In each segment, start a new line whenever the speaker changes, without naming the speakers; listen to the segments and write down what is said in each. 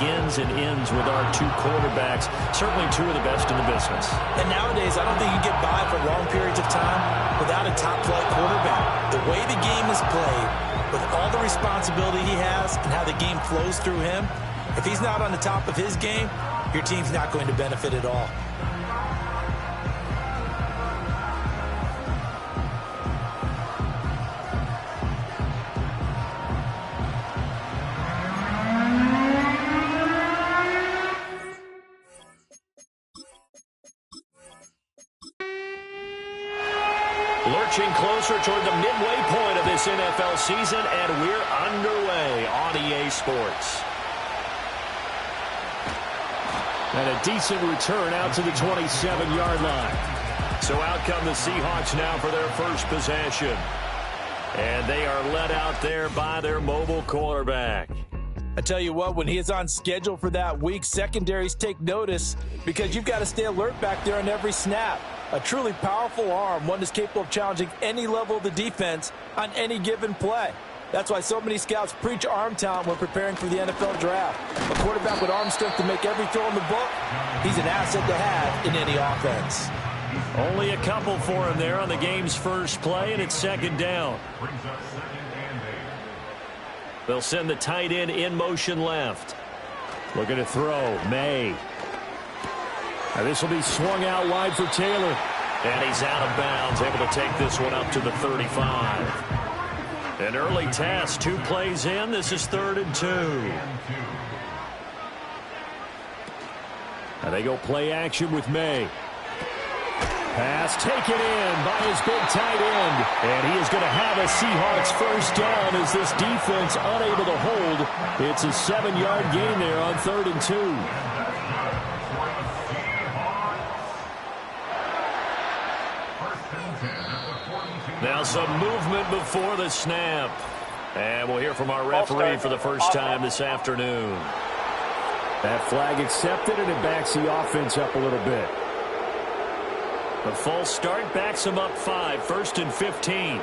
begins and ends with our two quarterbacks, certainly two of the best in the business.
And nowadays, I don't think you can get by for long periods of time without a top-flight quarterback. The way the game is played, with all the responsibility he has and how the game flows through him, if he's not on the top of his game, your team's not going to benefit at all.
Lurching closer toward the midway point of this NFL season, and we're underway on EA Sports. And a decent return out to the 27-yard line. So out come the Seahawks now for their first possession. And they are led out there by their mobile quarterback.
I tell you what, when he is on schedule for that week, secondaries take notice because you've got to stay alert back there on every snap. A truly powerful arm, one that's capable of challenging any level of the defense on any given play. That's why so many scouts preach arm talent when preparing for the NFL draft. A quarterback with arm strength to make every throw in the book, he's an asset to have in any offense.
Only a couple for him there on the game's first play, and it's second down. They'll send the tight end in motion left. Looking to throw, May. Now this will be swung out wide for Taylor. And he's out of bounds, able to take this one up to the 35. An early test, 2 plays in. This is 3rd and 2. Now they go play action with May. Pass taken in by his big tight end. And he is going to have a Seahawks first down as this defense unable to hold. It's a 7-yard gain there on 3rd and 2. Now some movement before the snap. And we'll hear from our referee for the first time this afternoon. That flag accepted, and it backs the offense up a little bit. The false start backs him up 5, 1st and 15.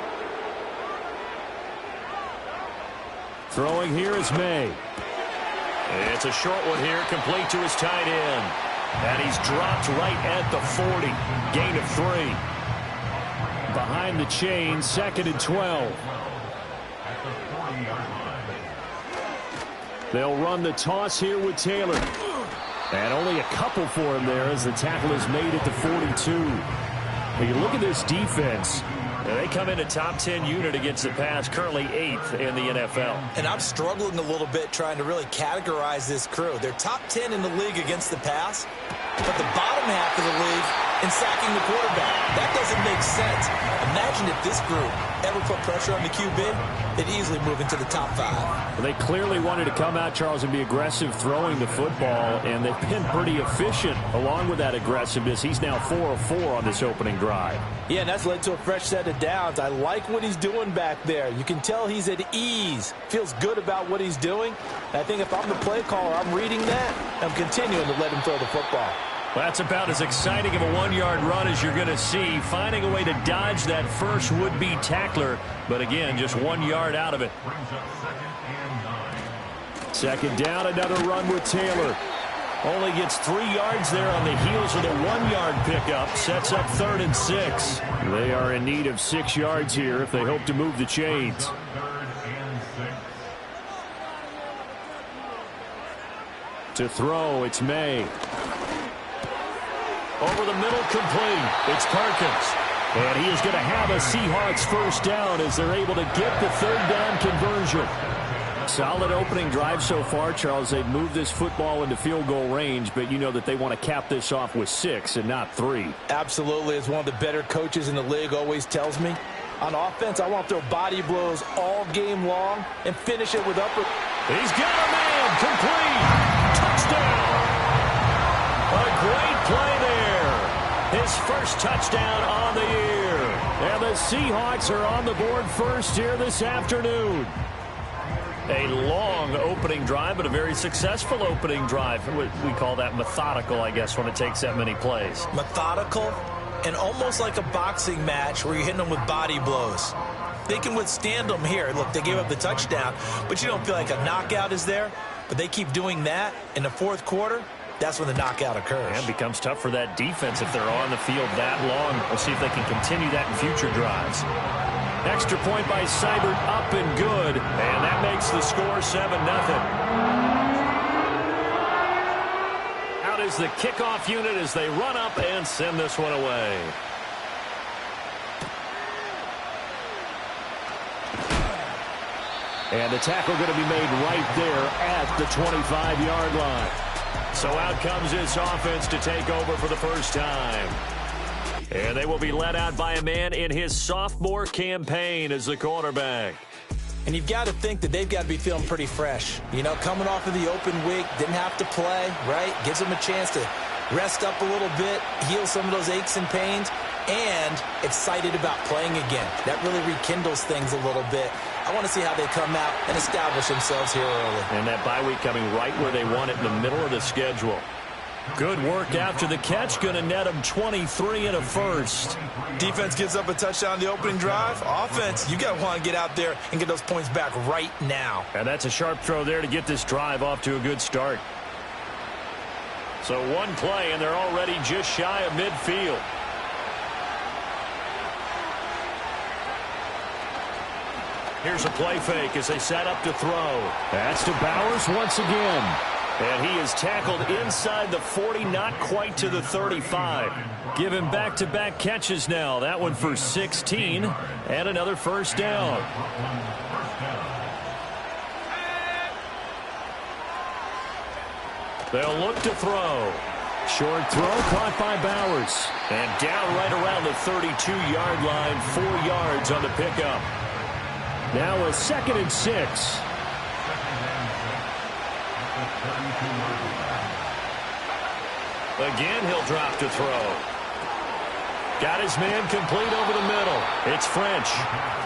Throwing here is May. It's a short one here, complete to his tight end. And he's dropped right at the 40. Gain of 3. Behind the chain, 2nd and 12. They'll run the toss here with Taylor. And only a couple for him there as the tackle is made at the 42. When you look at this defense, they come in a top 10 unit against the pass, currently 8th in the NFL.
And I'm struggling a little bit trying to really categorize this crew. They're top 10 in the league against the pass, but the bottom half of the league in sacking the quarterback. That doesn't make sense. Imagine if this group ever put pressure on the QB, they'd easily move into the top 5.
Well, they clearly wanted to come out, Charles, and be aggressive throwing the football, and they've been pretty efficient along with that aggressiveness. He's now 4 of 4 on this opening drive.
Yeah, and that's led to a fresh set of downs. I like what he's doing back there. You can tell he's at ease, feels good about what he's doing. And I think if I'm the play caller, I'm reading that, I'm continuing to let him throw the football.
Well, that's about as exciting of a 1-yard run as you're going to see, finding a way to dodge that first would-be tackler, but again, just 1 yard out of it. Second down, another run with Taylor. Only gets 3 yards there on the heels of the 1-yard pickup, sets up 3rd and 6. They are in need of 6 yards here if they hope to move the chains. To throw, it's May. Over the middle, complete. It's Perkins. And he is going to have a Seahawks first down as they're able to get the 3rd down conversion. Solid opening drive so far, Charles. They've moved this football into field goal range, but you know that they want to cap this off with 6 and not 3.
Absolutely. As one of the better coaches in the league always tells me, on offense, I want to throw body blows all game long and finish it with upper.
He's got a man. Complete. Touchdown. A great play there. His first touchdown on the year. And the Seahawks are on the board first here this afternoon. A long opening drive, but a very successful opening drive. We call that methodical, I guess, when it takes that many plays.
Methodical and almost like a boxing match where you're hitting them with body blows. They can withstand them here. Look, they gave up the touchdown, but you don't feel like a knockout is there. but they keep doing that in the fourth quarter. That's when the knockout occurs.
And it becomes tough for that defense if they're on the field that long. We'll see if they can continue that in future drives. Extra point by Seibert, up and good. And that makes the score 7-0. Out is the kickoff unit as they run up and send this one away. And the tackle going to be made right there at the 25-yard line. So out comes this offense to take over for the first time. And they will be led out by a man in his sophomore campaign as the quarterback.
And you've got to think that they've got to be feeling pretty fresh. You know, coming off of the open week, didn't have to play, right? Gives them a chance to rest up a little bit, heal some of those aches and pains, and excited about playing again. That really rekindles things a little bit. I want to see how they come out and establish themselves here early.
And that bye week coming right where they want it, in the middle of the schedule. Good work after the catch. Going to net them 23 and a first.
Defense gives up a touchdown the opening drive. Offense, you got to want to get out there and get those points back right now.
And that's a sharp throw there to get this drive off to a good start. So one play, and they're already just shy of midfield. Here's a play fake as they set up to throw. That's to Bowers once again. And he is tackled inside the 40, not quite to the 35. Give him back-to-back catches now. That one for 16 and another first down. They'll look to throw. Short throw caught by Bowers. And down right around the 32-yard line, 4 yards on the pickup. Now a 2nd and 6. Again, he'll drop to throw. Got his man complete over the middle. It's French.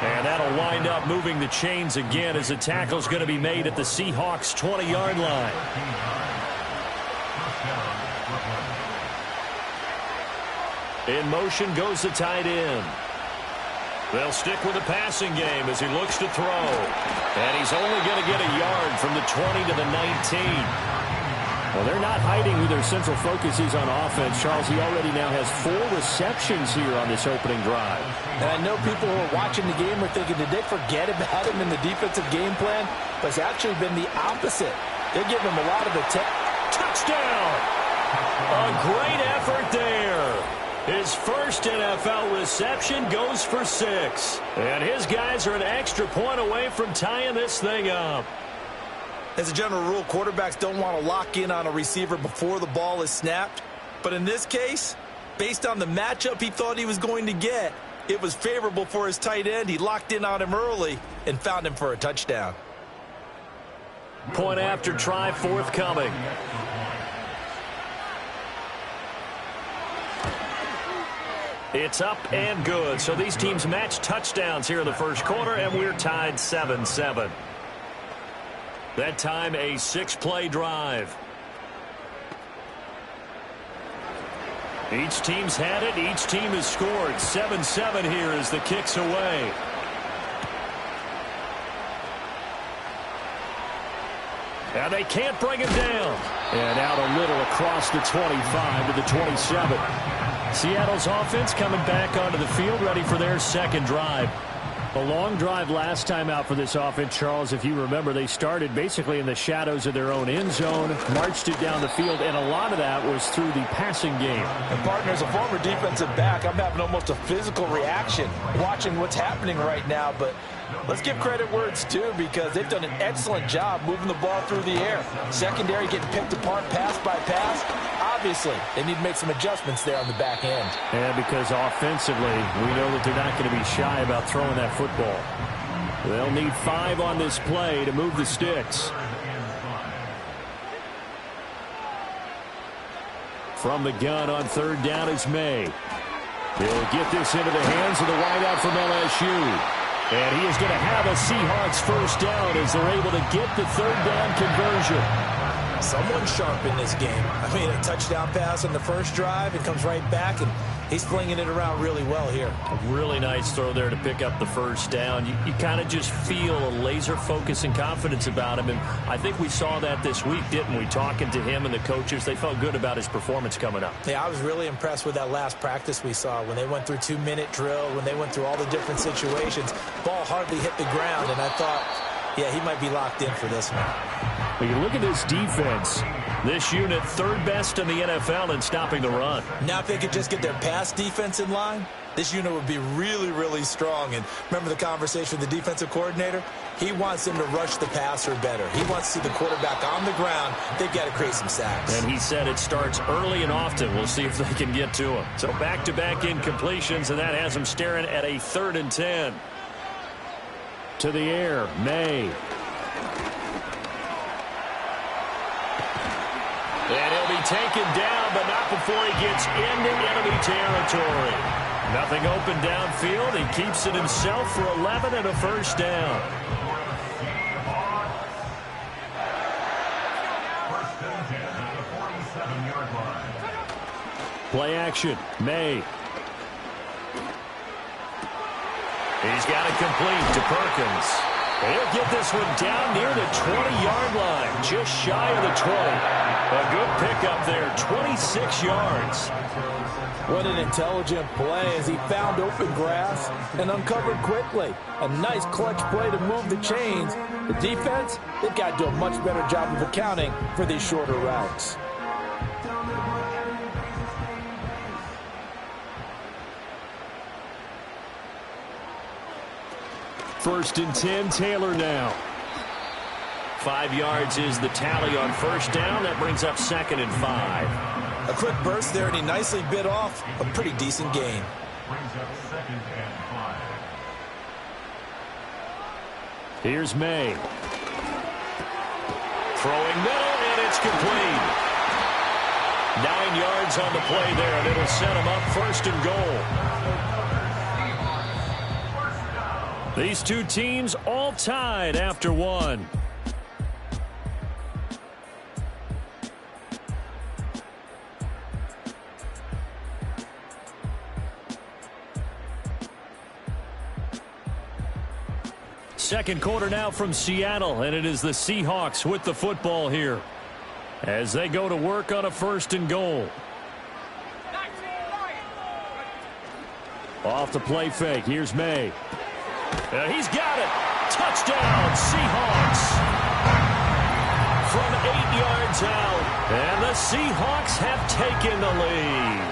And that'll wind up moving the chains again as the tackle's going to be made at the Seahawks 20-yard line. In motion goes the tight end. They'll stick with the passing game as he looks to throw. And he's only going to get a yard from the 20 to the 19. Well, they're not hiding who their central focus is on offense. Charles, he already now has 4 receptions here on this opening drive.
And I know people who are watching the game are thinking, did they forget about him in the defensive game plan? But it's actually been the opposite. They're giving him a lot of attention.
Touchdown! A great effort there. His first NFL reception goes for 6. And his guys are an extra point away from tying this thing up.
As a general rule, quarterbacks don't want to lock in on a receiver before the ball is snapped. But in this case, based on the matchup he thought he was going to get, it was favorable for his tight end. He locked in on him early and found him for a touchdown.
Point after try forthcoming. It's up and good. So these teams match touchdowns here in the first quarter, and we're tied 7-7. That time a 6-play drive. Each team's had it. Each team has scored. 7-7 here as the kick's away. And they can't bring him down. And out a little across the 25 to the 27. Seattle's offense coming back onto the field, ready for their second drive. A long drive last time out for this offense, Charles. If you remember, they started basically in the shadows of their own end zone, marched it down the field, and a lot of that was through the passing game.
And, partner, as a former defensive back, I'm having almost a physical reaction watching what's happening right now. But let's give credit where it's due, because they've done an excellent job moving the ball through the air. Secondary getting picked apart pass by pass. Obviously, they need to make some adjustments there on the back end.
And because offensively, we know that they're not going to be shy about throwing that football. They'll need 5 on this play to move the sticks. From the gun on 3rd down is May. He'll get this into the hands of the wideout from LSU. And he is going to have a Seahawks first down as they're able to get the 3rd down conversion.
someone sharp in this game. I mean, a touchdown pass on the first drive and comes right back, and he's flinging it around really well here.
A really nice throw there to pick up the first down. You kind of just feel a laser focus and confidence about him, and I think we saw that this week, didn't we? Talking to him and the coaches, they felt good about his performance coming up.
Yeah, I was really impressed with that last practice we saw when they went through 2-minute drill, when they went through all the different situations. Ball hardly hit the ground, and I thought, yeah, he might be locked in for this one.
When you look at this defense, this unit third best in the NFL in stopping the run.
Now if they could just get their pass defense in line, this unit would be really, really strong. And remember the conversation with the defensive coordinator? He wants them to rush the passer better. He wants to see the quarterback on the ground. They've got to create some sacks.
And he said it starts early and often. We'll see if they can get to him. So back-to-back incompletions, and that has him staring at a 3rd and 10. To the air, May. And he'll be taken down, but not before he gets into enemy territory. Nothing open downfield. He keeps it himself for 11 and a first down. Play action, May. He's got it complete to Perkins. He'll get this one down near the 20-yard line, just shy of the 20. A good pickup there, 26 yards.
What an intelligent play as he found open grass and uncovered quickly. A nice clutch play to move the chains. The defense, they've got to do a much better job of accounting for these shorter routes.
First and 10, Taylor now. 5 yards is the tally on first down. That brings up 2nd and 5.
A quick burst there, and he nicely bit off a pretty decent gain.
Here's May. Throwing middle, and it's complete. 9 yards on the play there, and it'll set him up 1st and goal. These two teams all tied after one. Second quarter now from Seattle, and it is the Seahawks with the football here as they go to work on a 1st and goal. Off the play fake, here's May. He's got it. Touchdown, Seahawks. From 8 yards out, and the Seahawks have taken the lead.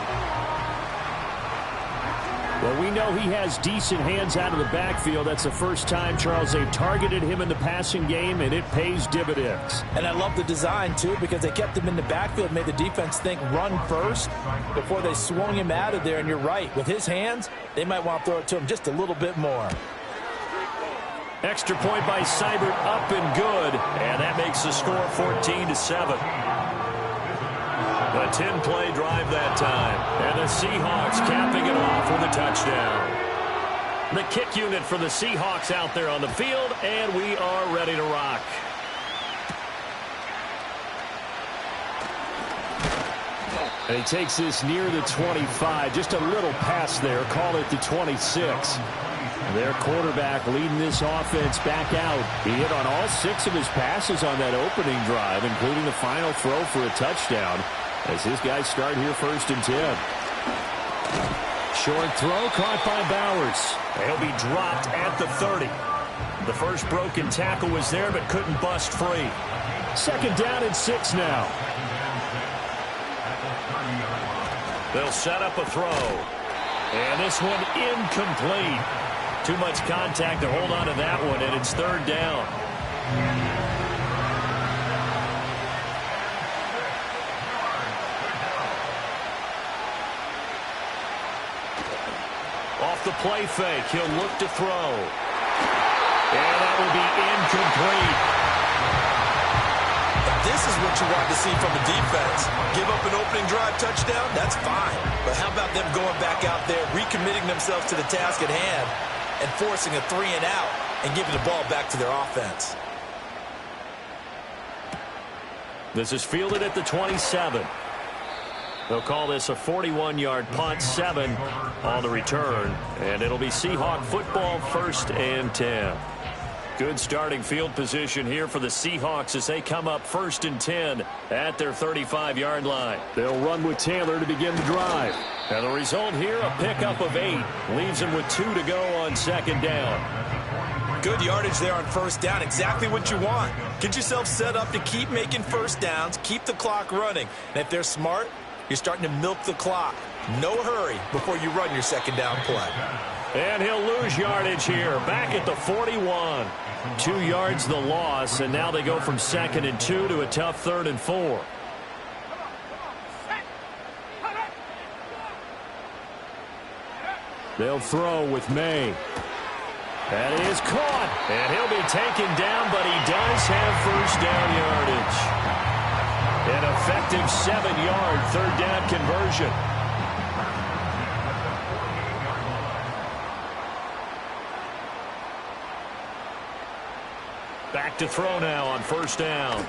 Well, we know he has decent hands out of the backfield. That's the first time, Charles, they've targeted him in the passing game, and it pays dividends.
And I love the design, too, because they kept him in the backfield, made the defense think run first before they swung him out of there. And you're right, with his hands, they might want to throw it to him just a little bit more.
Extra point by Seibert, up and good, and that makes the score 14-7. A 10-play drive that time, and the Seahawks capping it off with a touchdown. The kick unit for the Seahawks out there on the field, and we are ready to rock. And he takes this near the 25, just a little pass there, call it the 26. Their quarterback leading this offense back out. He hit on all 6 of his passes on that opening drive, including the final throw for a touchdown, as his guys start here 1st and 10. Short throw caught by Bowers. He'll be dropped at the 30. The first broken tackle was there, but couldn't bust free. 2nd down and 6 now. They'll set up a throw. And this one incomplete. Too much contact to hold on to that one, and it's 3rd down. Off the play fake, he'll look to throw. And that will be incomplete.
This is what you want to see from the defense. Give up an opening drive touchdown, that's fine. But how about them going back out there, recommitting themselves to the task at hand, and forcing a 3 and out and giving the ball back to their offense.
This is fielded at the 27. They'll call this a 41-yard punt, 7 on the return, and it'll be Seahawk football, 1st and 10. Good starting field position here for the Seahawks as they come up 1st and 10 at their 35-yard line. They'll run with Taylor to begin the drive. And the result here, a pickup of 8. Leaves them with 2 to go on 2nd down.
Good yardage there on 1st down. Exactly what you want. Get yourself set up to keep making 1st downs, keep the clock running. And if they're smart, you're starting to milk the clock. No hurry before you run your 2nd down play.
And he'll lose yardage here. Back at the 41. 2 yards the loss, and now they go from 2nd and 2 to a tough 3rd and 4. They'll throw with May. That is caught. And he'll be taken down, but he does have 1st down yardage. An effective 7-yard 3rd down conversion. Back to throw now on 1st down.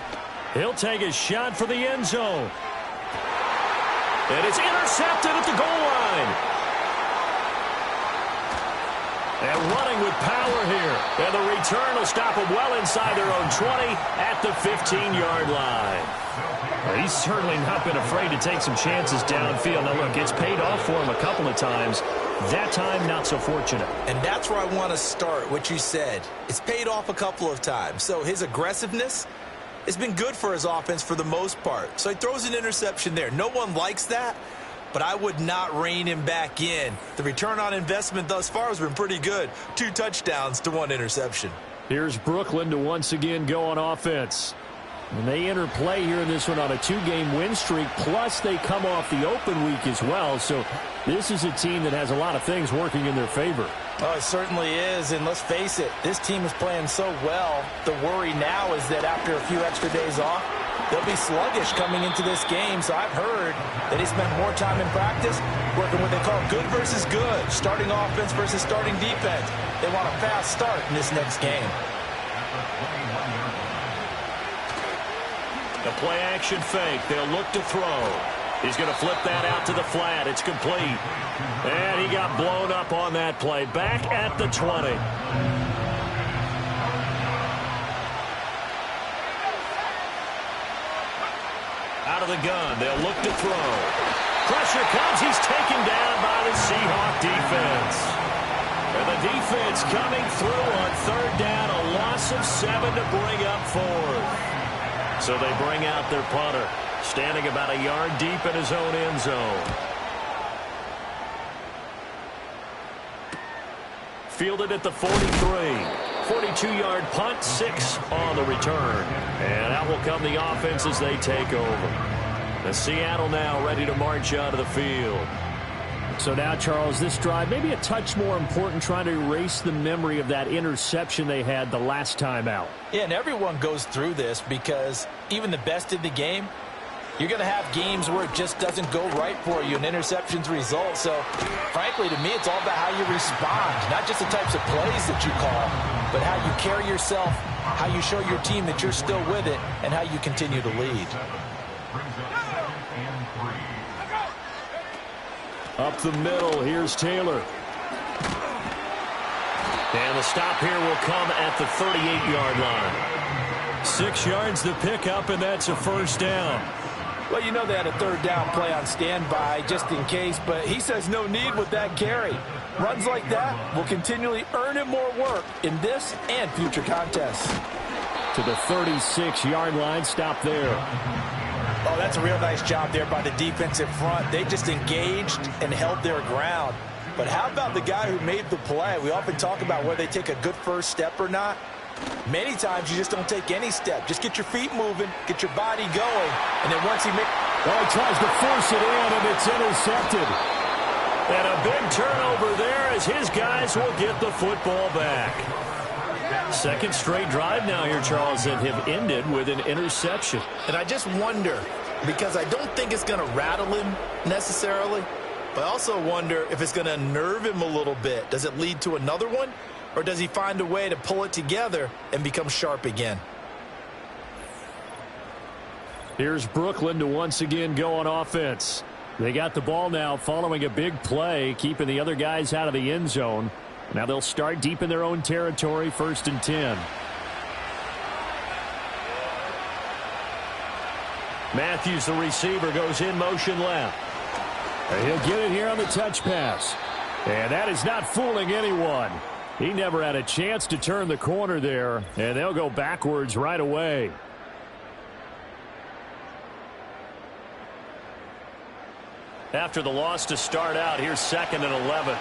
He'll take a shot for the end zone. And it's intercepted at the goal line. And running with power here. And the return will stop them well inside their own 20 at the 15-yard line. Well, he's certainly not been afraid to take some chances downfield. Now, look, it's paid off for him a couple of times. That time, not so fortunate.
And that's where I want to start, what you said. It's paid off a couple of times. So his aggressiveness has been good for his offense for the most part. So he throws an interception there. No one likes that, but I would not rein him back in. The return on investment thus far has been pretty good. 2 touchdowns to 1 interception.
Here's Brooklyn to once again go on offense. And they enter play here in this one on a 2-game win streak, plus they come off the open week as well. So this is a team that has a lot of things working in their favor.
Oh, it certainly is, and let's face it, this team is playing so well. The worry now is that after a few extra days off, they'll be sluggish coming into this game. So I've heard that he spent more time in practice working what they call good versus good, starting offense versus starting defense. They want a fast start in this next game.
The play action fake. They'll look to throw. He's going to flip that out to the flat. It's complete. And he got blown up on that play. Back at the 20. Out of the gun. They'll look to throw. Pressure comes. He's taken down by the Seahawk defense. And the defense coming through on 3rd down. A loss of 7 to bring up 4th. So they bring out their punter, standing about a yard deep in his own end zone. Fielded at the 43. 42-yard punt, 6 on the return. And out will come the offense as they take over. And Seattle now ready to march out of the field. So now, Charles, this drive maybe a touch more important, trying to erase the memory of that interception they had the last time out.
Yeah, and everyone goes through this because even the best in the game, you're going to have games where it just doesn't go right for you, and interceptions result. So, frankly, to me, it's all about how you respond, not just the types of plays that you call, but how you carry yourself, how you show your team that you're still with it, and how you continue to lead.
Up the middle, here's Taylor. And the stop here will come at the 38-yard line. 6 yards the pickup, and that's a 1st down.
Well, you know they had a 3rd down play on standby just in case, but he says no need with that carry. Runs like that will continually earn him more work in this and future contests.
To the 36-yard line, stop there.
Oh, that's a real nice job there by the defensive front. They just engaged and held their ground. But how about the guy who made the play? We often talk about whether they take a good first step or not. Many times you just don't take any step. Just get your feet moving, get your body going, and then once he makes...
Well, he tries to force it in, and it's intercepted. And a big turnover there as his guys will get the football back. 2nd straight drive now here, Charles, that have ended with an interception.
And I just wonder, because I don't think it's going to rattle him necessarily, but I also wonder if it's going to unnerve him a little bit. Does it lead to another one, or does he find a way to pull it together and become sharp again?
Here's Brooklyn to once again go on offense. They got the ball now following a big play, keeping the other guys out of the end zone. Now they'll start deep in their own territory, 1st and 10. Matthews, the receiver, goes in motion left. And he'll get it here on the touch pass. And that is not fooling anyone. He never had a chance to turn the corner there, and they'll go backwards right away. After the loss to start out, here's 2nd and 11.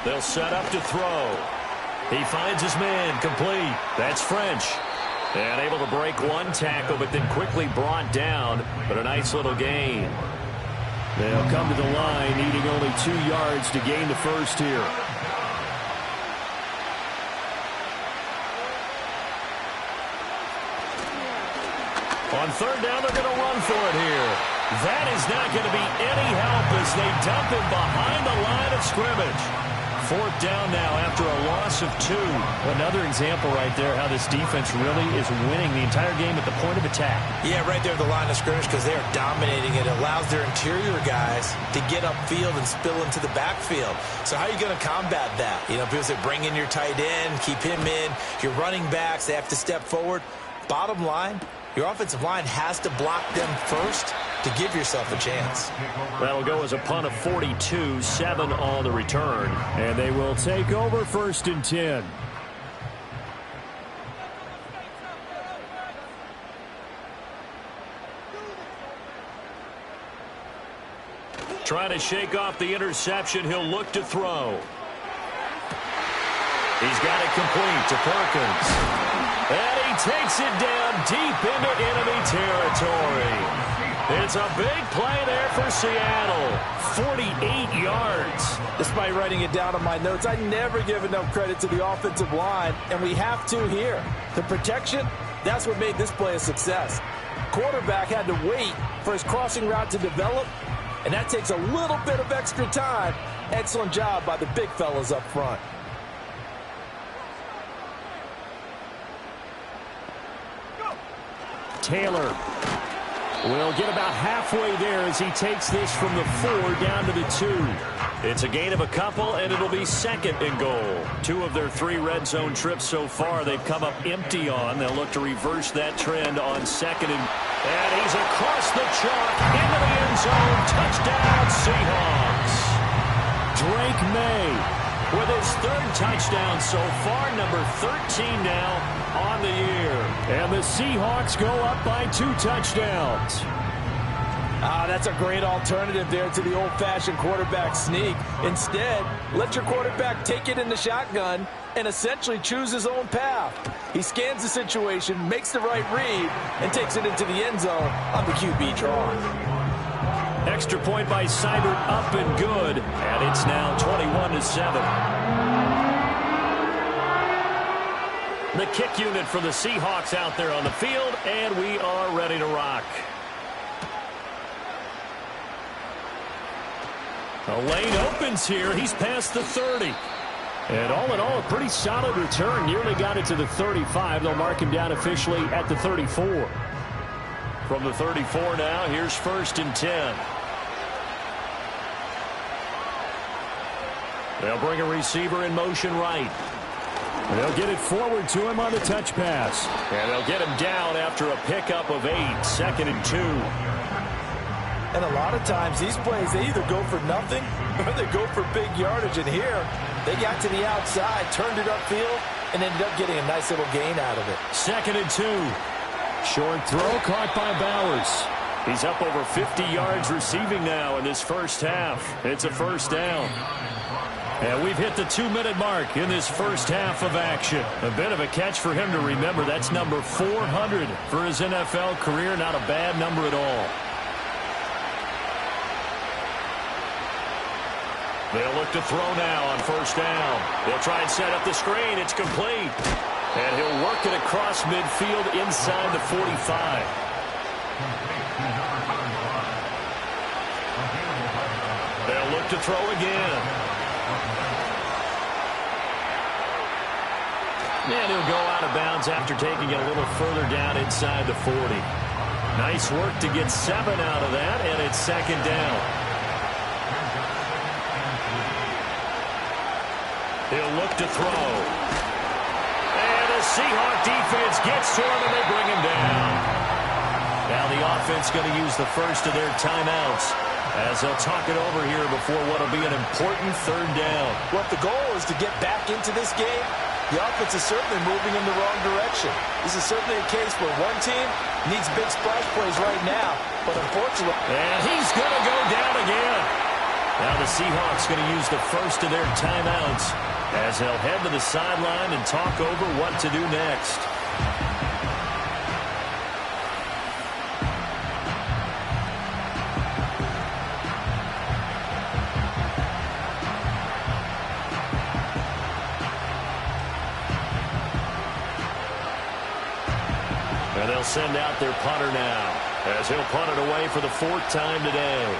They'll set up to throw. He finds his man, complete. That's French. And able to break one tackle, but then quickly brought down. But a nice little gain. They'll come to the line, needing only 2 yards to gain the first here. On 3rd down, they're going to run for it here. That is not going to be any help as they dump him behind the line of scrimmage. 4th down now after a loss of 2.
Another example right there how this defense really is winning the entire game at the point of attack.
Yeah, right there at the line of scrimmage because they are dominating it. It allows their interior guys to get upfield and spill into the backfield. So how are you going to combat that? You know, people say bring in your tight end, keep him in. Your running backs, they have to step forward. Bottom line, your offensive line has to block them first to give yourself a chance.
That'll go as a punt of 42, 7 on the return.
And they will take over 1st and 10.
Trying to shake off the interception. He'll look to throw. He's got it complete to Perkins. And he takes it down deep into enemy territory. It's a big play there for Seattle. 48 yards.
Despite writing it down on my notes, I never give enough credit to the offensive line, and we have to here. The protection, that's what made this play a success. Quarterback had to wait for his crossing route to develop, and that takes a little bit of extra time. Excellent job by the big fellas up front.
Taylor will get about halfway there as he takes this from the 4 down to the 2.
It's a gain of a couple, and it'll be 2nd and goal. 2 of their 3 red zone trips so far they've come up empty on. They'll look to reverse that trend on 2nd. And he's across the chalk into the end zone. Touchdown, Seahawks.
Drake May
with his 3rd touchdown so far, number 13 now on the year.
And the Seahawks go up by 2 touchdowns.
That's a great alternative there to the old-fashioned quarterback sneak. Instead, let your quarterback take it in the shotgun and essentially choose his own path. He scans the situation, makes the right read, and takes it into the end zone on the QB draw.
Extra point by Seibert, up and good. And it's now 21-7. The kick unit for the Seahawks out there on the field, and we are ready to rock. A lane opens here. He's past the 30.
And all in all, a pretty solid return. Nearly got it to the 35. They'll mark him down officially at the 34.
From the 34 now, here's 1st and 10. They'll bring a receiver in motion right.
They'll get it forward to him on the touch pass.
And they'll get him down after a pickup of 8, 2nd and 2.
And a lot of times these plays, they either go for nothing or they go for big yardage. And here, they got to the outside, turned it upfield, and ended up getting a nice little gain out of it.
2nd and 2.
Short throw caught by Bowers.
He's up over 50 yards receiving now in this first half. It's a 1st down. And we've hit the 2-minute mark in this first half of action. A bit of a catch for him to remember. That's number 400 for his NFL career. Not a bad number at all. They'll look to throw now on 1st down. They'll try and set up the screen. It's complete. And he'll work it across midfield inside the 45. They'll look to throw again. And he'll go out of bounds after taking it a little further down inside the 40. Nice work to get 7 out of that, and it's second down. He'll look to throw. And the Seahawks defense gets to him, and they bring him down. Now the offense going to use the first of their timeouts as they'll talk it over here before what will be an important third down.
Well, if the goal is to get back into this game, the offense is certainly moving in the wrong direction. This is certainly a case where one team needs big splash plays right now, but unfortunately...
And he's going to go down again. Now the Seahawks going to use the first of their timeouts as they'll head to the sideline and talk over what to do next. And they'll send out their punter now as he'll punt it away for the 4th time today.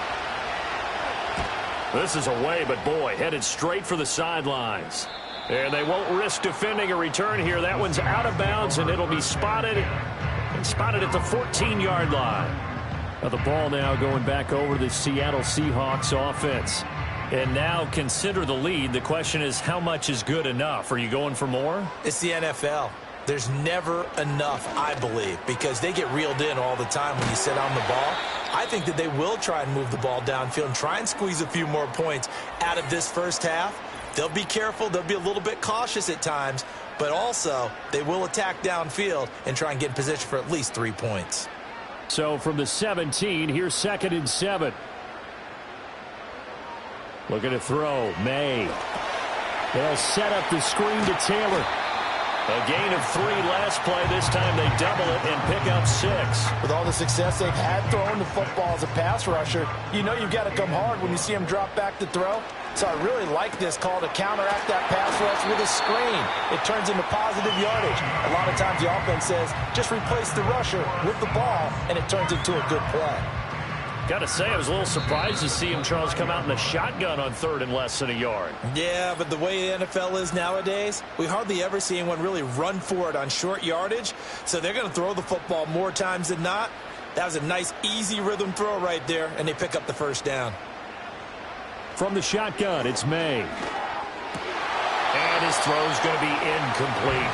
This is away, but boy, headed straight for the sidelines. And they won't risk defending a return here. That one's out of bounds, and it'll be spotted at the 14-yard line. Now the ball now going back over to the Seattle Seahawks offense. And now consider the lead. The question is, how much is good enough? Are you going for more?
It's the NFL. There's never enough, I believe, because they get reeled in all the time when you sit on the ball. I think that they will try and move the ball downfield and try and squeeze a few more points out of this first half. They'll be careful. They'll be a little bit cautious at times, but also they will attack downfield and try and get in position for at least 3 points.
So from the 17, here's 2nd and 7. Looking to throw. May. They'll set up the screen to Taylor. A gain of 3 last play. This time they double it and pick up 6.
With all the success they've had throwing the football as a pass rusher, you know you've got to come hard when you see them drop back to throw. So I really like this call to counteract that pass rush with a screen. It turns into positive yardage. A lot of times the offense says, just replace the rusher with the ball, and it turns into a good play.
Got to say, I was a little surprised to see him, Charles, come out in the shotgun on 3rd and less than a yard.
Yeah, but the way the NFL is nowadays, we hardly ever see anyone really run for it on short yardage. So they're going to throw the football more times than not. That was a nice, easy rhythm throw right there, and they pick up the first down.
From the shotgun, it's May.
And his throw's going to be incomplete.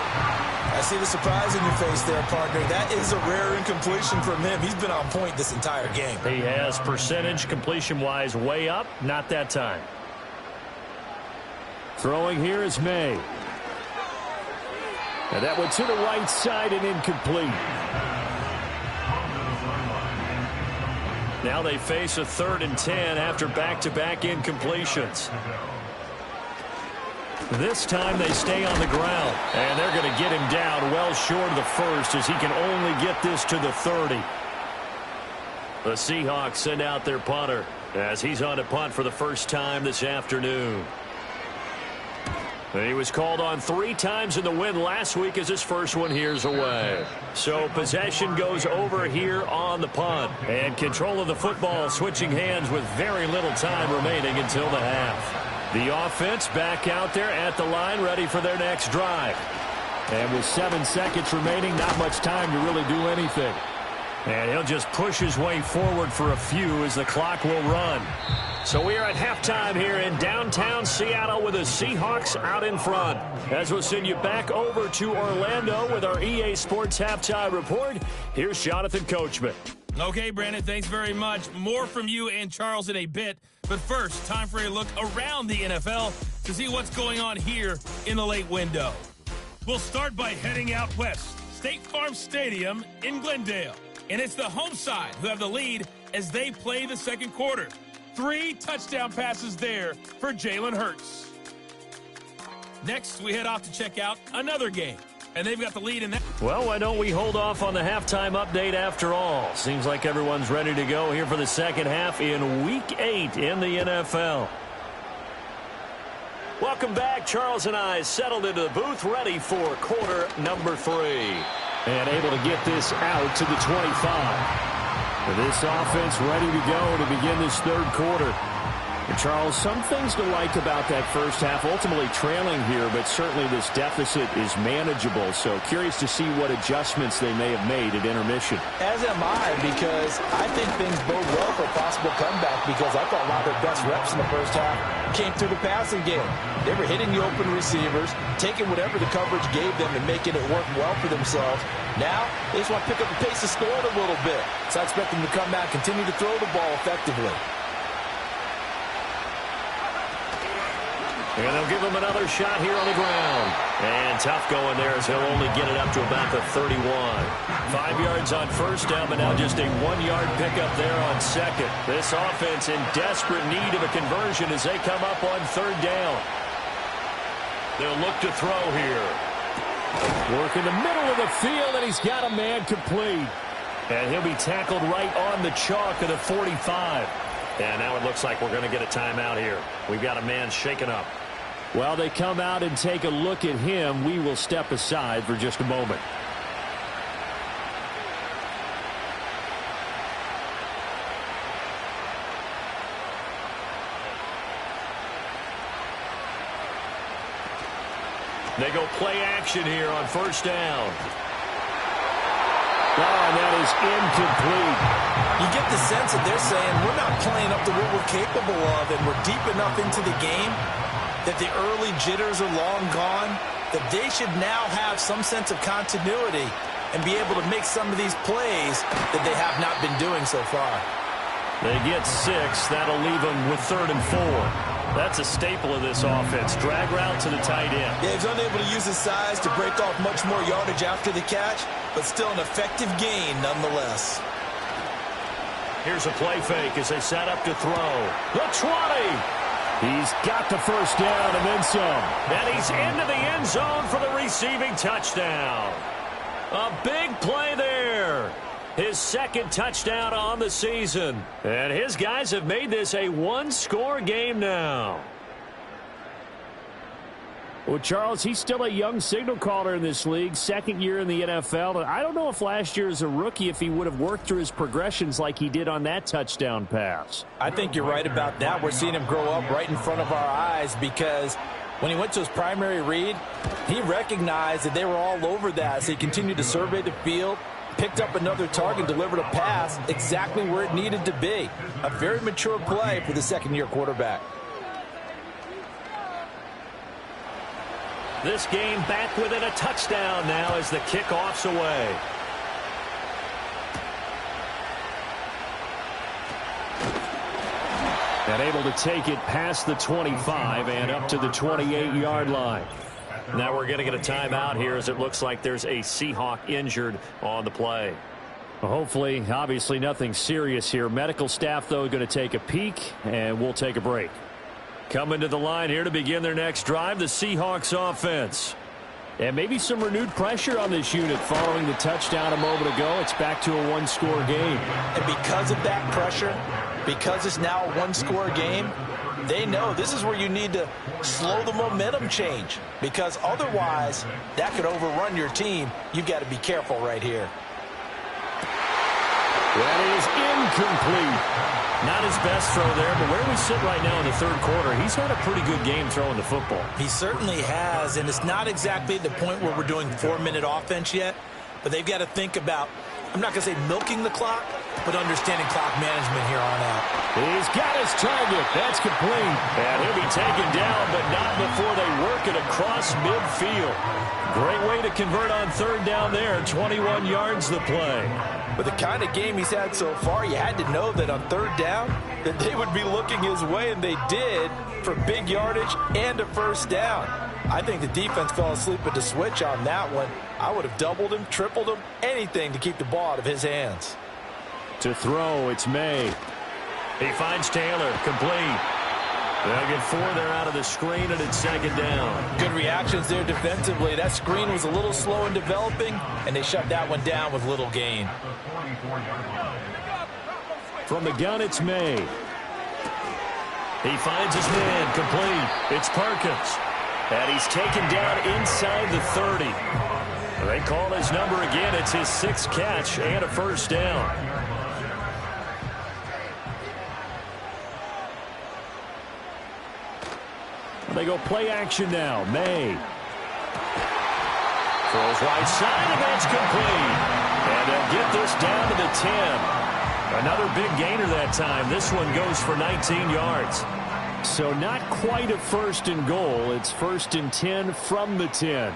I see the surprise in your face there, partner. That is a rare incompletion from him. He's been on point this entire game.
He has percentage completion-wise way up. Not that time. Throwing here is May. And that went to the right side and incomplete. Now they face a 3rd and 10 after back-to-back incompletions. This time they stay on the ground, and they're going to get him down well short of the first as he can only get this to the 30. The Seahawks send out their punter as he's on to punt for the first time this afternoon. He was called on 3 times in the win last week as his first one here's away. So possession goes over here on the punt. And control of the football switching hands with very little time remaining until the half. The offense back out there at the line ready for their next drive. And with 7 seconds remaining, not much time to really do anything. And he'll just push his way forward for a few as the clock will run. So we are at halftime here in downtown Seattle with the Seahawks out in front. As we'll send you back over to Orlando with our EA Sports Halftime Report, here's Jonathan Coachman.
Okay, Brandon, thanks very much. More from you and Charles in a bit. But first, time for a look around the NFL to see what's going on here in the late window. We'll start by heading out west. State Farm Stadium in Glendale. And it's the home side who have the lead as they play the second quarter. 3 touchdown passes there for Jalen Hurts. Next, we head off to check out another game. And they've got the lead in that.
Well, why don't we hold off on the halftime update after all? Seems like everyone's ready to go here for the second half in Week 8 in the NFL. Welcome back. Charles and I settled into the booth, ready for quarter number 3. And able to get this out to the 25. This offense ready to go to begin this third quarter. And Charles, some things to like about that first half. Ultimately trailing here, but certainly this deficit is manageable. So curious to see what adjustments they may have made at intermission.
As am I, because I think things bode well for a possible comeback, because I thought a lot of their best reps in the first half came through the passing game. They were hitting the open receivers, taking whatever the coverage gave them and making it work well for themselves. Now, they just want to pick up the pace of scoring a little bit. So I expect them to come back, continue to throw the ball effectively.
And they'll give him another shot here on the ground. And tough going there as he'll only get it up to about the 31. 5 yards on first down, but now just a 1-yard pickup there on second. This offense in desperate need of a conversion as they come up on third down. They'll look to throw here. Work in the middle of the field, and he's got a man complete. And he'll be tackled right on the chalk of the 45. And now it looks like we're going to get a timeout here. We've got a man shaken up. While they come out and take a look at him, we will step aside for just a moment. They go play action here on first down. Oh, and that is incomplete.
You get the sense that they're saying we're not playing up to what we're capable of, and we're deep enough into the game that the early jitters are long gone, that they should now have some sense of continuity and be able to make some of these plays that they have not been doing so far.
They get 6. That'll leave them with 3rd and 4. That's a staple of this offense. Drag route to the tight end.
Yeah, he's unable to use his size to break off much more yardage after the catch, but still an effective gain nonetheless.
Here's a play fake as they set up to throw. The 20. He's got the first down and then some. And he's into the end zone for the receiving touchdown. A big play there. His second touchdown on the season. And his guys have made this a one-score game now. Well, Charles, he's still a young signal caller in this league, second year in the NFL. And I don't know if last year as a rookie, if he would have worked through his progressions like he did on that touchdown pass.
I think you're right about that. We're seeing him grow up right in front of our eyes, because when he went to his primary read, he recognized that they were all over that. So he continued to survey the field, picked up another target, delivered a pass exactly where it needed to be. A very mature play for the second-year quarterback.
This game back within a touchdown now as the kickoff's away. And able to take it past the 25 and up to the 28-yard line. Now we're going to get a timeout here as it looks like there's a Seahawk injured on the play. Hopefully, obviously nothing serious here. Medical staff, though, going to take a peek, and we'll take a break. Coming to the line here to begin their next drive, the Seahawks offense. And maybe some renewed pressure on this unit following the touchdown a moment ago. It's back to a one-score game.
And because of that pressure, because it's now a one-score game, they know this is where you need to slow the momentum change, because otherwise that could overrun your team. You've got to be careful right here.
That is incomplete. Not his best throw there, but where we sit right now in the third quarter, he's had a pretty good game throwing the football.
He certainly has, and it's not exactly the point where we're doing 4-minute offense yet, but they've got to think about, I'm not going to say milking the clock, but understanding clock management here on out.
He's got his target. That's complete. And he'll be taken down, but not before they work it across midfield. Great way to convert on third down there. 21 yards the play.
With the kind of game he's had so far, you had to know that on third down that they would be looking his way, and they did, for big yardage and a first down. I think the defense fell asleep at the switch on that one. I would have doubled him, tripled him, anything to keep the ball out of his hands.
To throw, it's May. He finds Taylor, complete. They'll get 4 there out of the screen, and it's second down.
Good reactions there defensively. That screen was a little slow in developing, and they shut that one down with little gain.
From the gun, it's May. He finds his man, complete. It's Perkins. And he's taken down inside the 30. They call his number again. It's his 6th catch and a first down. They go play action now. May. Throws right side, and that's complete. And they'll get this down to the 10. Another big gainer that time. This one goes for 19 yards. So not quite a first and goal. It's first and 10 from the 10.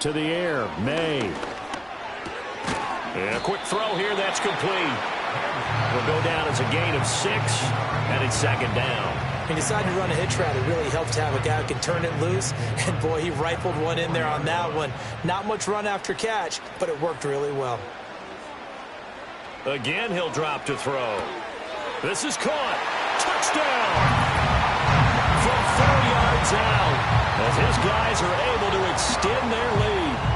To the air, May. And a quick throw here, that's complete. Will go down as a gain of 6, and it's second down.
He decided to run a hitch route. It really helped to have a guy who can turn it loose. And, boy, he rifled one in there on that one. Not much run after catch, but it worked really well.
Again, he'll drop to throw. This is caught. Touchdown! From 4 yards out, as his guys are able to extend their lead.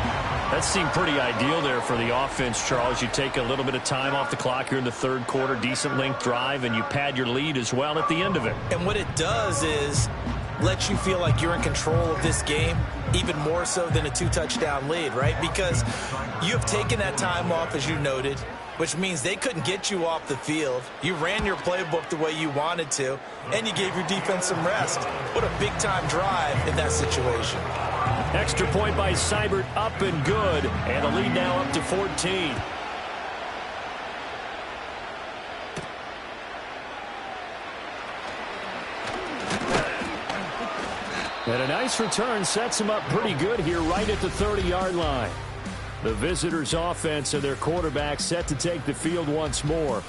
That seemed pretty ideal there for the offense, Charles. You take a little bit of time off the clock here in the third quarter, decent length drive, and you pad your lead as well at the end of it.
And what it does is let you feel like you're in control of this game, even more so than a 2-touchdown lead, right? Because you have taken that time off, as you noted, which means they couldn't get you off the field. You ran your playbook the way you wanted to, and you gave your defense some rest. What a big-time drive in that situation.
Extra point by Seibert, up and good, and the lead now up to 14. And a nice return sets him up pretty good here right at the 30-yard line. The visitors' offense and their quarterback set to take the field once more.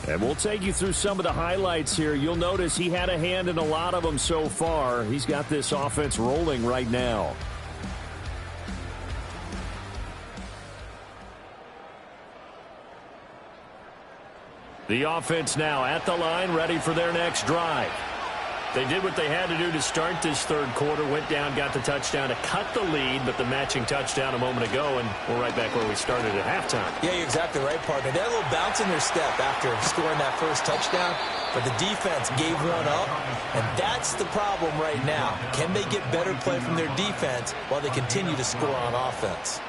And we'll take you through some of the highlights here. You'll notice he had a hand in a lot of them so far. He's got this offense rolling right now. The offense now at the line, ready for their next drive. They did what they had to do to start this third quarter, went down, got the touchdown to cut the lead, but the matching touchdown a moment ago, and we're right back where we started at halftime.
Yeah, you're exactly right, partner. They had a little bounce in their step after scoring that first touchdown, but the defense gave one up, and that's the problem right now. Can they get better play from their defense while they continue to score on offense?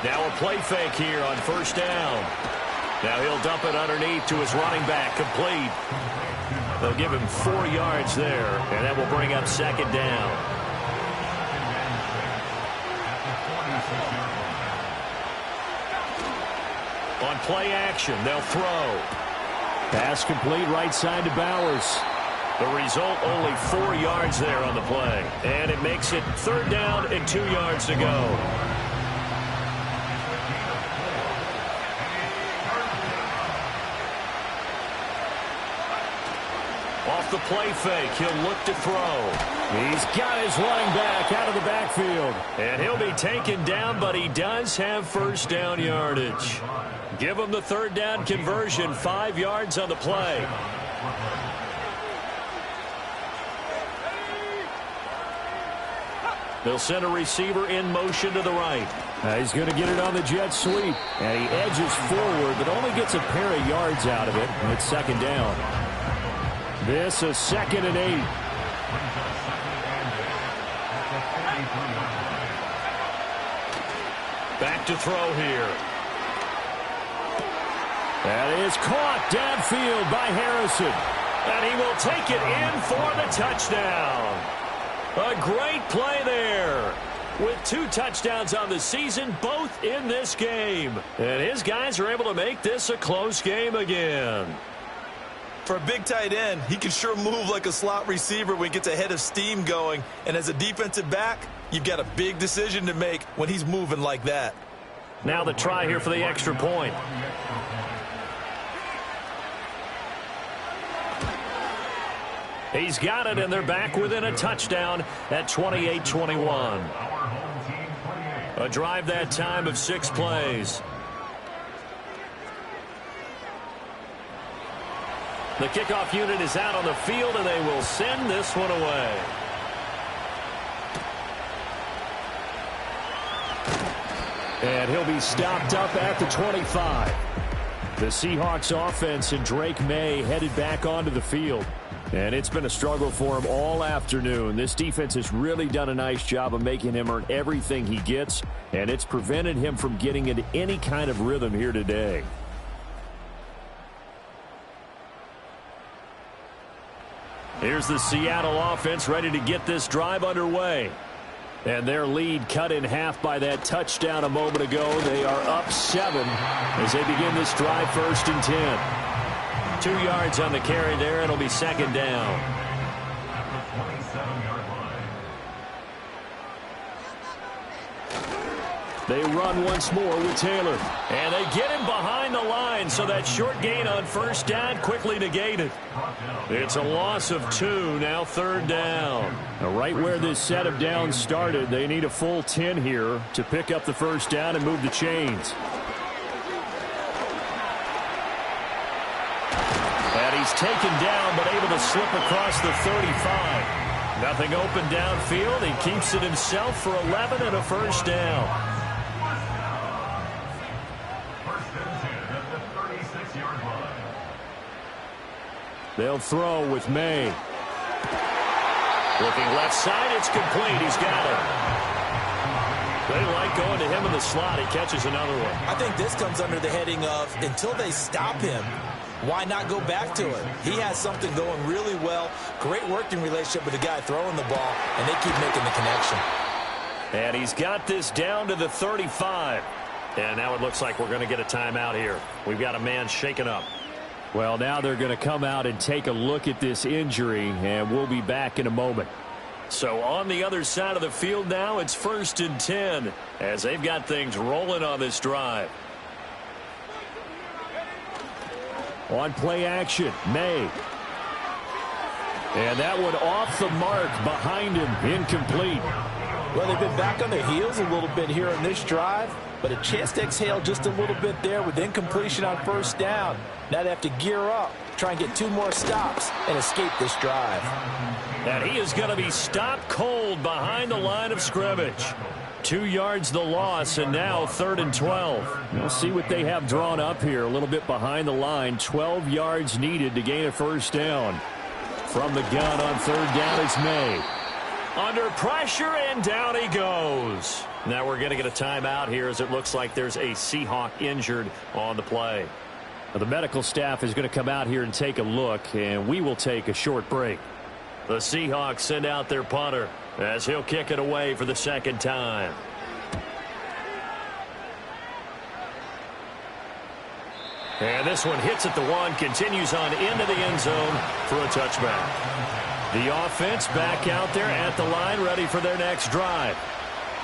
Now a play fake here on first down. Now he'll dump it underneath to his running back, complete. They'll give him 4 yards there, and that will bring up second down. On play action, they'll throw. Pass complete right side to Bowers. The result, only 4 yards there on the play. And it makes it third down and 2 yards to go. Off the play fake, he'll look to throw. He's got his running back out of the backfield. And he'll be taken down, but he does have first down yardage. Give him the third down conversion, 5 yards on the play. They'll send a receiver in motion to the right. He's going to get it on the jet sweep. And he edges forward, but only gets a pair of yards out of it. And it's second down. This is 2nd and 8. Back to throw here. That is caught downfield by Harrison. And he will take it in for the touchdown. A great play there. With 2 touchdowns on the season, both in this game. And his guys are able to make this a close game again.
For a big tight end, he can sure move like a slot receiver when he gets a head of steam going. And as a defensive back, you've got a big decision to make when he's moving like that.
Now the try here for the extra point. He's got it, and they're back within a touchdown at 28-21. A drive that time of 6 plays. The kickoff unit is out on the field, and they will send this one away. And he'll be stopped up at the 25. The Seahawks offense and Drake May headed back onto the field. And it's been a struggle for him all afternoon. This defense has really done a nice job of making him earn everything he gets, and it's prevented him from getting into any kind of rhythm here today. Here's the Seattle offense ready to get this drive underway. And their lead cut in half by that touchdown a moment ago. They are up 7 as they begin this drive, 1st and 10. 2 yards on the carry there. It'll be 2nd down. They run once more with Taylor. And they get him behind the line, so that short gain on 1st down quickly negated. It's a loss of 2, now 3rd down. Now right where this set of downs started, they need a full 10 here to pick up the 1st down and move the chains. And he's taken down, but able to slip across the 35. Nothing open downfield. He keeps it himself for 11 and a 1st down. They'll throw with May. Looking left side, it's complete. He's got it. They like going to him in the slot. He catches another one.
I think this comes under the heading of until they stop him, why not go back to it? He has something going really well. Great working relationship with the guy throwing the ball, and they keep making the connection.
And he's got this down to the 35. And now it looks like we're going to get a timeout here. We've got a man shaken up. Well, now they're going to come out and take a look at this injury, and we'll be back in a moment. So on the other side of the field now, it's 1st and 10 as they've got things rolling on this drive. On play action, May. And that one off the mark behind him, incomplete.
Well, they've been back on their heels a little bit here on this drive, but a chance to exhale just a little bit there with incompletion on 1st down. Now they have to gear up, try and get 2 more stops and escape this drive.
And he is going to be stopped cold behind the line of scrimmage. 2 yards the loss, and now 3rd and 12. We'll see what they have drawn up here. A little bit behind the line. 12 yards needed to gain a 1st down. From the gun on 3rd down, it's May. Under pressure, and down he goes. Now we're going to get a timeout here as it looks like there's a Seahawk injured on the play. Now the medical staff is going to come out here and take a look, and we will take a short break. The Seahawks send out their punter as he'll kick it away for the 2nd time. And this one hits at the 1, continues on into the end zone for a touchback. The offense back out there at the line, ready for their next drive.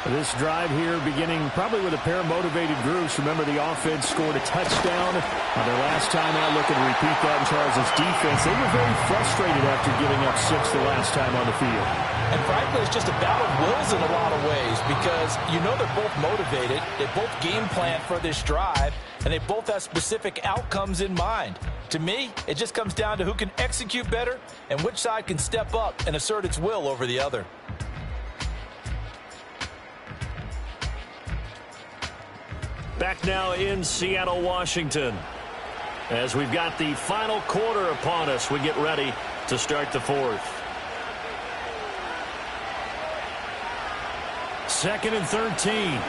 This drive here beginning probably with a pair of motivated groups. Remember, the offense scored a touchdown on their last time out. Looking to repeat that in Charles' defense. They were very frustrated after giving up 6 the last time on the field.
And frankly, it's just a battle of wills in a lot of ways because you know they're both motivated. They both game plan for this drive, and they both have specific outcomes in mind. To me, it just comes down to who can execute better and which side can step up and assert its will over the other.
Back now in Seattle, Washington. As we've got the final quarter upon us, we get ready to start the 4th. 2nd and 13.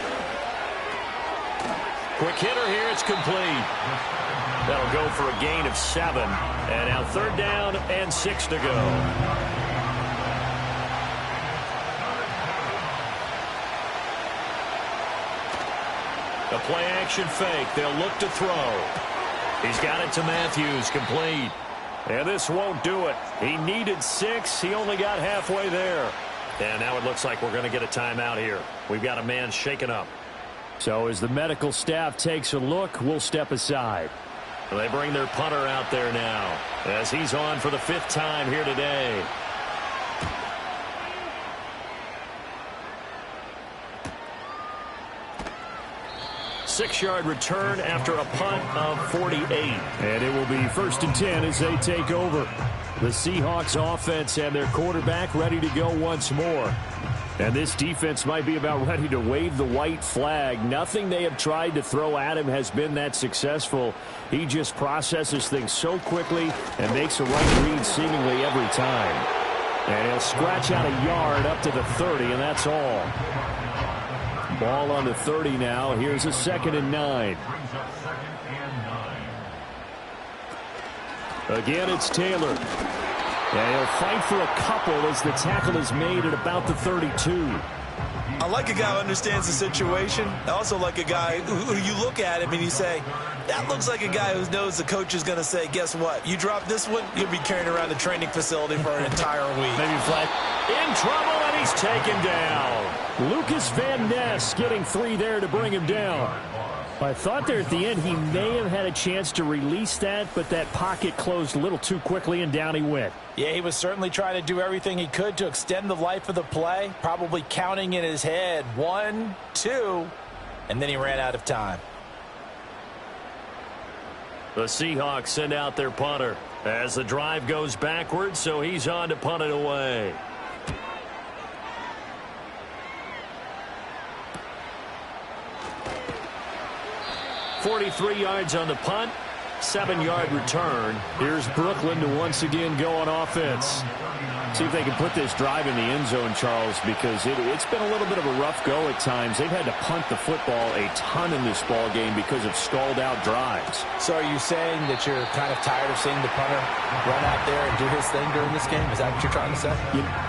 Quick hitter here, it's complete. That'll go for a gain of 7. And now 3rd down and 6 to go. A play-action fake. They'll look to throw. He's got it to Matthews, complete. And this won't do it. He needed 6. He only got halfway there. And now it looks like we're going to get a timeout here. We've got a man shaken up. So as the medical staff takes a look, we'll step aside. They bring their punter out there now as he's on for the 5th time here today. Six-yard return after a punt of 48. And it will be 1st and 10 as they take over. The Seahawks offense and their quarterback ready to go once more. And this defense might be about ready to wave the white flag. Nothing they have tried to throw at him has been that successful. He just processes things so quickly and makes a right read seemingly every time. And he'll scratch out a yard up to the 30, and that's all. Ball on the 30 now. Here's a 2nd and 9. Again, it's Taylor. And he'll fight for a couple as the tackle is made at about the 32.
I like a guy who understands the situation. I also like a guy who you look at him and you say, that looks like a guy who knows the coach is going to say, guess what? You drop this one, you'll be carrying around the training facility for an entire week.
Maybe flat. In trouble, and he's taken down. Lucas Van Ness getting 3 there to bring him down. I thought there at the end he may have had a chance to release that, but that pocket closed a little too quickly, and down he went.
Yeah, he was certainly trying to do everything he could to extend the life of the play, probably counting in his head 1, 2, and then he ran out of time.
The Seahawks send out their punter as the drive goes backwards, so he's on to punt it away. .43 yards on the punt, 7-yard return. Here's Brooklyn to once again go on offense. See if they can put this drive in the end zone, Charles, because it's been a little bit of a rough go at times. They've had to punt the football a ton in this ball game because of stalled-out drives.
So are you saying that you're kind of tired of seeing the punter run out there and do his thing during this game? Is that what you're trying to say?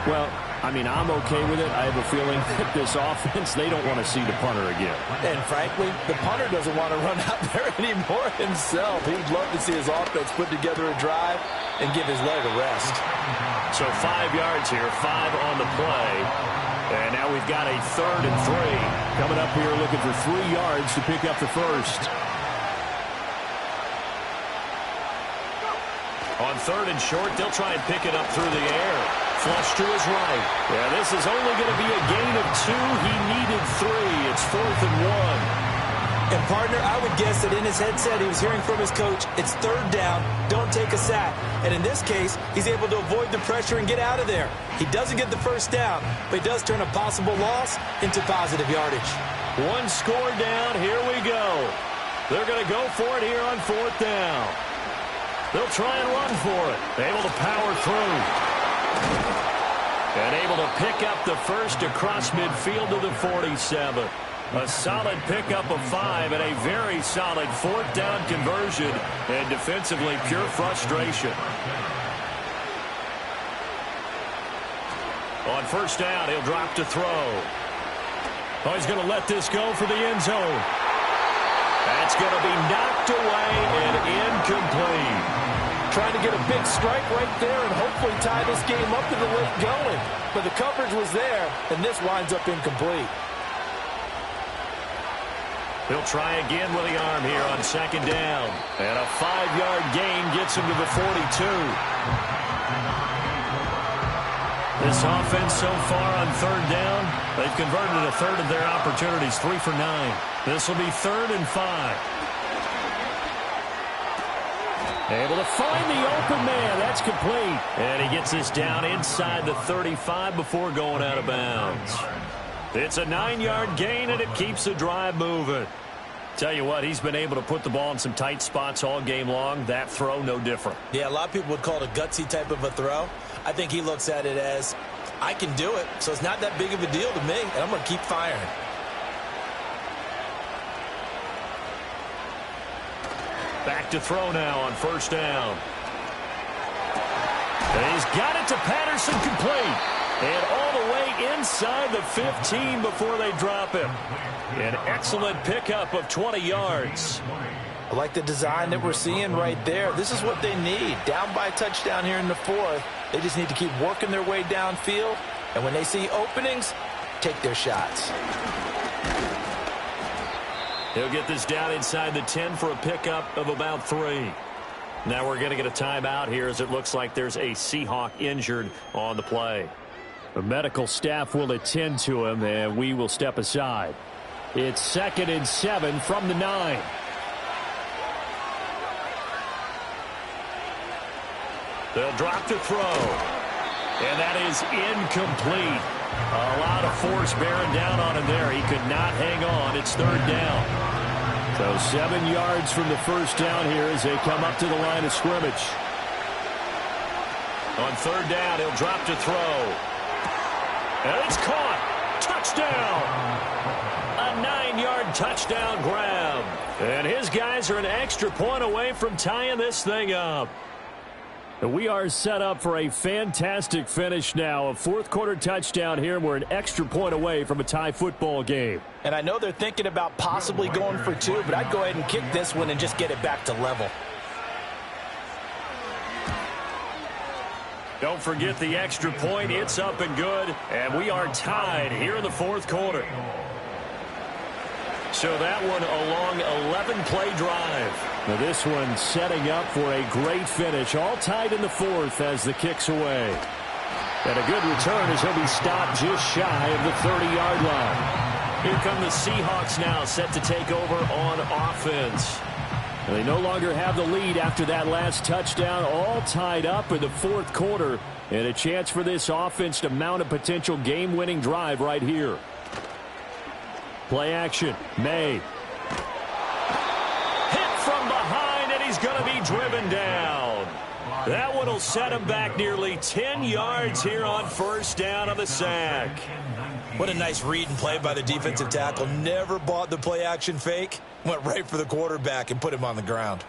Well, I mean, I'm okay with it. I have a feeling that this offense, they don't want to see the punter again.
And frankly, the punter doesn't want to run out there anymore himself. He'd love to see his offense put together a drive and give his leg a rest.
So 5 yards here, 5 on the play. And now we've got a 3rd and 3. Coming up here looking for 3 yards to pick up the first. On 3rd and short, they'll try and pick it up through the air. Flush to his right. Yeah, this is only going to be a gain of 2. He needed 3. It's 4th and 1.
And, partner, I would guess that in his headset he was hearing from his coach, it's 3rd down, don't take a sack. And in this case, he's able to avoid the pressure and get out of there. He doesn't get the first down, but he does turn a possible loss into positive yardage.
1 score down. Here we go. They're going to go for it here on 4th down. They'll try and run for it. Able to power through. And able to pick up the first across midfield to the 47. A solid pickup of 5 and a very solid 4th down conversion. And defensively, pure frustration. On 1st down, he'll drop to throw. Oh, he's going to let this go for the end zone. That's going to be knocked away and incomplete.
Trying to get a big strike right there and hopefully tie this game up in the late going. But the coverage was there, and this winds up incomplete.
He'll try again with the arm here on 2nd down. And a 5-yard gain gets him to the 42. This offense so far on 3rd down, they've converted a 1/3 of their opportunities, 3 for 9. This will be 3rd and 5. Able to find the open man. That's complete. And he gets this down inside the 35 before going out of bounds. It's a 9-yard gain, and it keeps the drive moving. Tell you what, he's been able to put the ball in some tight spots all game long. That throw, no different.
Yeah, a lot of people would call it a gutsy type of a throw. I think he looks at it as, I can do it, so it's not that big of a deal to me, and I'm going to keep firing.
Back to throw now on 1st down. And he's got it to Patterson, complete. And all the way inside the 15 before they drop him. An excellent pickup of 20 yards.
I like the design that we're seeing right there. This is what they need. Down by a touchdown here in the 4th. They just need to keep working their way downfield. And when they see openings, take their shots.
He'll get this down inside the 10 for a pickup of about 3. Now we're going to get a timeout here as it looks like there's a Seahawk injured on the play. The medical staff will attend to him, and we will step aside. It's 2nd and 7 from the 9. They'll drop to throw. And that is incomplete. A lot of force bearing down on him there. He could not hang on. It's third down. So 7 yards from the first down here as they come up to the line of scrimmage. On third down, he'll drop to throw. And it's caught. Touchdown. A 9-yard touchdown grab. And his guys are an extra point away from tying this thing up. We are set up for a fantastic finish now. A fourth-quarter touchdown here. We're an extra point away from a tie football game.
And I know they're thinking about possibly going for 2, but I'd go ahead and kick this one and just get it back to level.
Don't forget the extra point. It's up and good. And we are tied here in the fourth quarter. So that one a long 11-play drive. Now this one setting up for a great finish. All tied in the fourth as the kick's away. And a good return as he'll be stopped just shy of the 30-yard line. Here come the Seahawks now set to take over on offense. And they no longer have the lead after that last touchdown. All tied up in the fourth quarter. And a chance for this offense to mount a potential game-winning drive right here. Play action. May. Hit from behind, and he's going to be driven down. That one will set him back nearly 10 yards here on first down on the sack.
What a nice read and play by the defensive tackle. Never bought the play action fake. Went right for the quarterback and put him on the ground.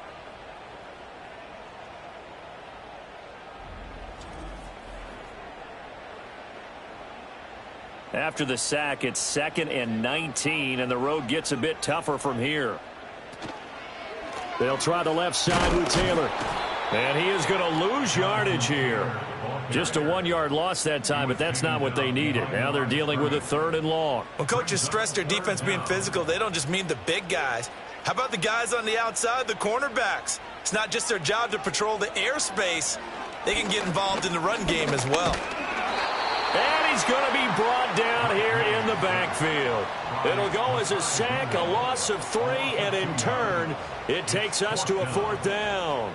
After the sack, it's 2nd and 19, and the road gets a bit tougher from here. They'll try the left side with Taylor. And he is going to lose yardage here. Just a 1-yard loss that time, but that's not what they needed. Now they're dealing with a 3rd and long.
When coaches stress their defense being physical, they don't just mean the big guys. How about the guys on the outside, the cornerbacks? It's not just their job to patrol the airspace. They can get involved in the run game as well.
And he's going to be brought down here in the backfield. It'll go as a sack, a loss of 3, and in turn, it takes us to a 4th down.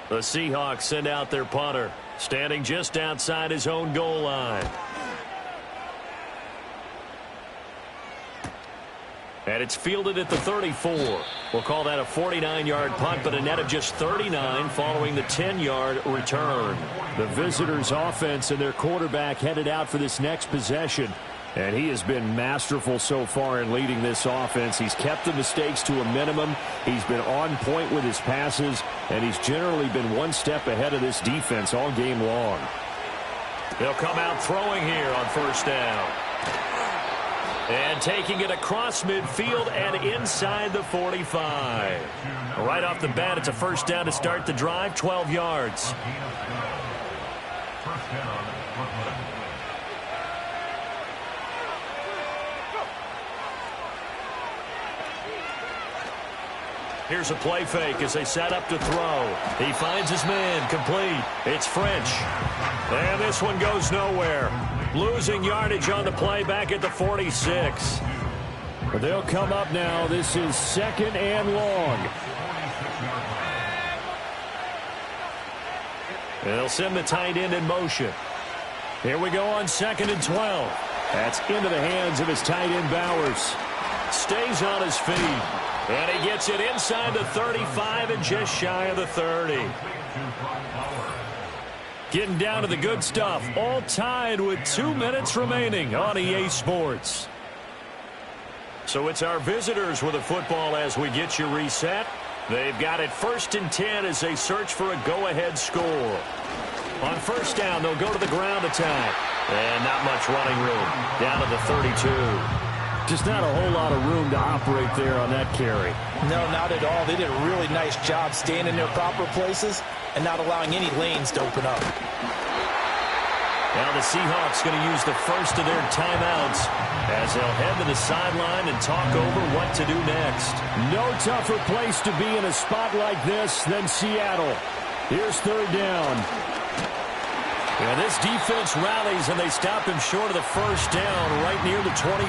The Seahawks send out their punter, standing just outside his own goal line. And it's fielded at the 34. We'll call that a 49-yard punt, but a net of just 39 following the 10-yard return. The visitors' offense and their quarterback headed out for this next possession. And he has been masterful so far in leading this offense. He's kept the mistakes to a minimum. He's been on point with his passes. And he's generally been one step ahead of this defense all game long. They'll come out throwing here on first down. And taking it across midfield and inside the 45. Right off the bat, it's a first down to start the drive, 12 yards. Here's a play fake as they set up to throw. He finds his man, complete. It's French. And this one goes nowhere. Losing yardage on the play back at the 46. But they'll come up now. This is 2nd and long. They'll send the tight end in motion. Here we go on 2nd and 12. That's into the hands of his tight end Bowers. Stays on his feet. And he gets it inside the 35 and just shy of the 30. Getting down to the good stuff. All tied with 2 minutes remaining on EA Sports. So it's our visitors with the football as we get you reset. They've got it 1st and 10 as they search for a go-ahead score. On first down, they'll go to the ground attack. And not much running room. Down to the 32. Just not a whole lot of room to operate there on that carry.
No, not at all. They did a really nice job staying in their proper places and not allowing any lanes to open up.
Now the Seahawks going to use the first of their timeouts as they'll head to the sideline and talk over what to do next. No tougher place to be in a spot like this than Seattle. Here's 3rd down. And this defense rallies, and they stop him short of the first down right near the 24.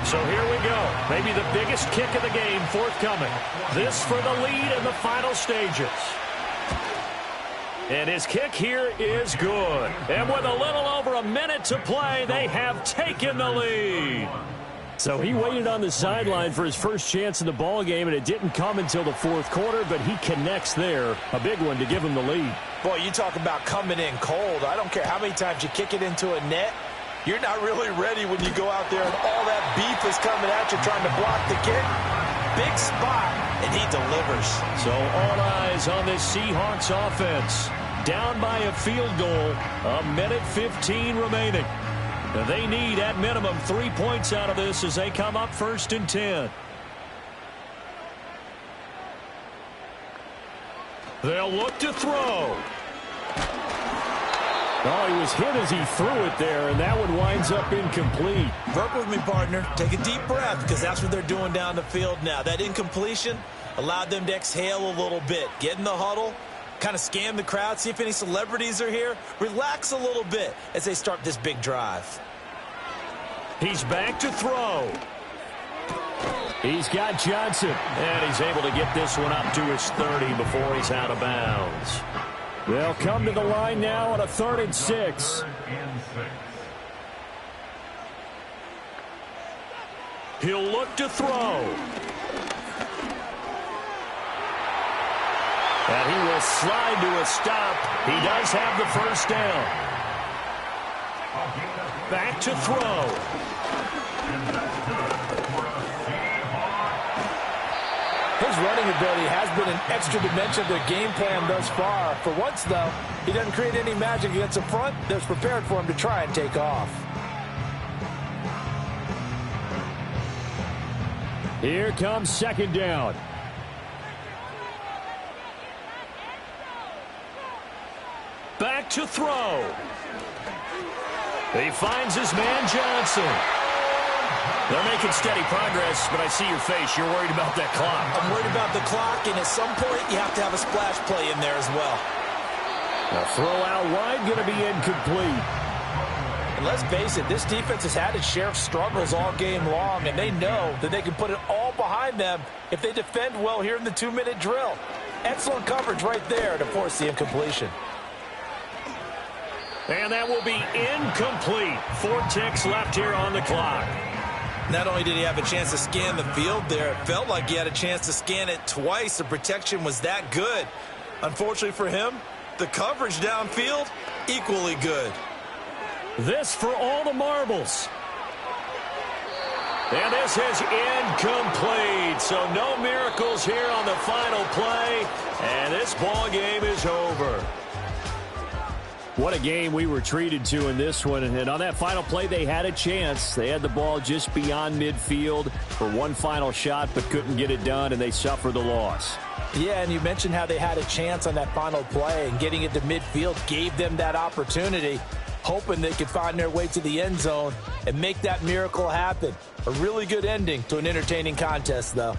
So here we go. Maybe the biggest kick of the game forthcoming. This for the lead in the final stages. And his kick here is good. And with a little over a minute to play, they have taken the lead. So he waited on the sideline for his first chance in the ball game, and it didn't come until the fourth quarter, but he connects there. A big one to give him the lead.
Boy, you talk about coming in cold. I don't care how many times you kick it into a net. You're not really ready when you go out there and all that beef is coming at you trying to block the kick. Big spot, and he delivers.
So all eyes on this Seahawks offense. Down by a field goal, a minute 15 remaining. They need, at minimum, 3 points out of this as they come up 1st and 10. They'll look to throw. Oh, he was hit as he threw it there, and that one winds up incomplete.
Work with me, partner. Take a deep breath, because that's what they're doing down the field now. That incompletion allowed them to exhale a little bit. Get in the huddle, kind of scan the crowd, see if any celebrities are here. Relax a little bit as they start this big drive.
He's back to throw. He's got Johnson, and he's able to get this one up to his 30 before he's out of bounds. They'll come to the line now on a 3rd and 6. He'll look to throw. And he will slide to a stop. He does have the first down. Back to throw.
His running ability has been an extra dimension of their game plan thus far. For once, though, he doesn't create any magic against the front that's prepared for him to try and take off.
Here comes 2nd down. Back to throw. He finds his man Johnson. They're making steady progress, but I see your face. You're worried about that clock.
I'm worried about the clock, and at some point, you have to have a splash play in there as well.
A throw out wide, going to be incomplete.
And let's face it, this defense has had its share of struggles all game long, and they know that they can put it all behind them if they defend well here in the 2-minute drill. Excellent coverage right there to force the incompletion.
And that will be incomplete. 4 ticks left here on the clock.
Not only did he have a chance to scan the field there, it felt like he had a chance to scan it twice. The protection was that good. Unfortunately for him, the coverage downfield, equally good.
This for all the marbles. And this is incomplete. So no miracles here on the final play. And this ball game is over. What a game we were treated to in this one. And on that final play, they had a chance. They had the ball just beyond midfield for one final shot, but couldn't get it done, and they suffered the loss.
Yeah, and you mentioned how they had a chance on that final play, and getting it to midfield gave them that opportunity, hoping they could find their way to the end zone and make that miracle happen. A really good ending to an entertaining contest, though.